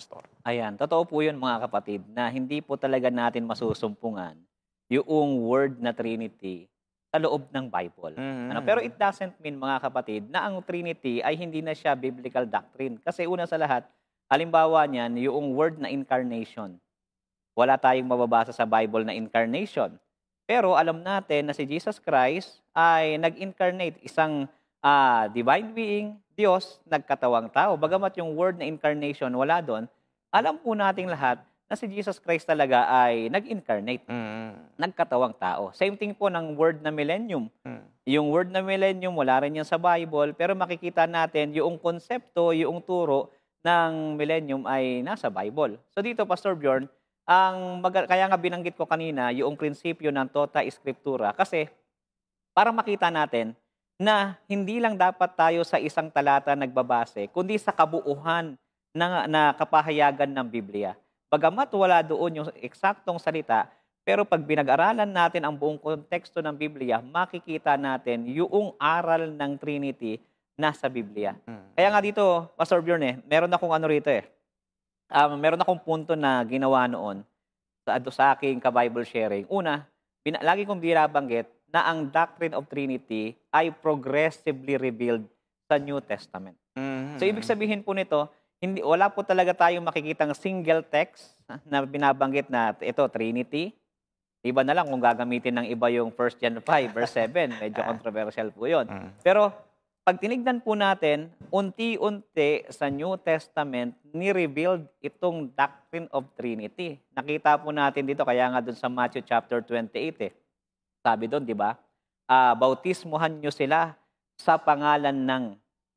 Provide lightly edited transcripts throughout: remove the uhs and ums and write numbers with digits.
Pastor. Ayan, totoo po yun mga kapatid na hindi po talaga natin masusumpungan yung word na Trinity sa loob ng Bible. Pero Mhm. it doesn't mean mga kapatid na ang Trinity ay hindi na siya biblical doctrine. Kasi una sa lahat, halimbawa niyan, yung word na incarnation. Wala tayong mababasa sa Bible na incarnation. Pero alam natin na si Jesus Christ ay nag-incarnate, isang divine being, Diyos, nagkatawang tao. Bagamat yung word na incarnation wala doon, alam po nating lahat na si Jesus Christ talaga ay nag-incarnate, Mm. nagkatawang tao. Same thing po ng word na millennium. Hmm. Yung word na millennium, wala rin yan sa Bible, pero makikita natin yung konsepto, yung turo ng millennium ay nasa Bible. So dito, Pastor Bjorn, kaya nga binanggit ko kanina yung prinsipyo ng Tota Scriptura kasi para makita natin na hindi lang dapat tayo sa isang talata nagbabase, kundi sa kabuuhan na kapahayagan ng Biblia. Bagamat wala doon yung eksaktong salita, pero pag binag-aralan natin ang buong konteksto ng Biblia, makikita natin yung aral ng Trinity nasa Biblia. Mm. Kaya nga dito, Pastor Bjorn, meron akong ano rito meron akong punto na ginawa noon sa aking ka-Bible sharing. Una, lagi kong binabanggit na ang doctrine of Trinity ay progressively revealed sa New Testament. So, ibig Mhm. sabihin po nito, wala po talaga tayong makikitang single text na binabanggit na ito, Trinity. Iba na lang kung gagamitin ng iba yung 1 John 5 verse 7. Medyo Ah, controversial po yun. mm. Pero pag tinignan po natin, unti-unti sa New Testament, ni-revealed itong doctrine of Trinity. Nakita po natin dito, kaya nga dun sa Matthew chapter 28 Sabi doon, di ba? Bautismuhan nyo sila sa pangalan ng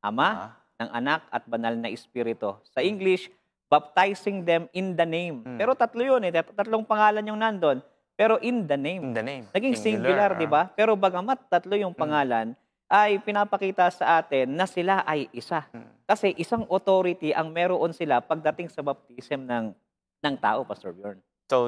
Ama, Ah. ng Anak, at Banal na Espiritu. Sa English, baptizing them in the name. Hmm. Pero tatlo yun tatlong pangalan yung nandun. Pero in the name. In the name. Naging singular, di ba? Pero bagamat tatlo yung pangalan, ay pinapakita sa atin na sila ay isa. Mm. Kasi isang authority ang meron sila pagdating sa baptism ng tao, Pastor Bjorn. So,